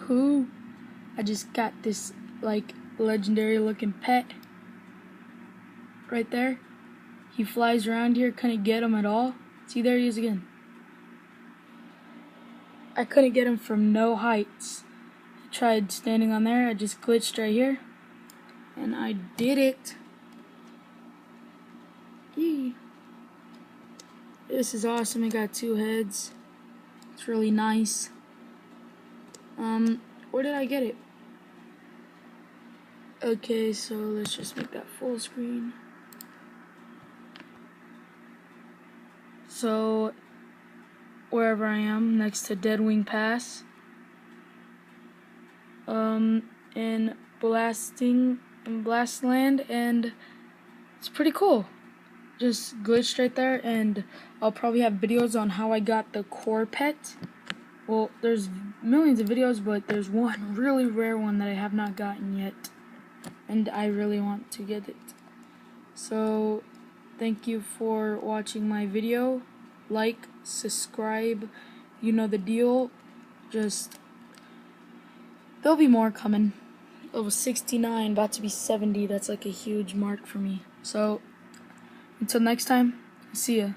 Woohoo! I just got this like legendary looking pet right there. He flies around here, couldn't get him at all. See, there he is again. I couldn't get him from no heights. I tried standing on there, I just glitched right here. And I did it. Yee. This is awesome. It got 2 heads. It's really nice. Where did I get it? Okay, so let's just make that full screen. So wherever I am, next to Deadwing Pass, in Blastland, and it's pretty cool. Just glitched right there, and I'll probably have videos on how I got the core pet. Well, there's millions of videos, but there's one really rare one that I have not gotten yet, and I really want to get it. So thank you for watching my video. Like, subscribe, you know the deal. Just, there'll be more coming. Level 69, about to be 70. That's like a huge mark for me. So until next time, see ya.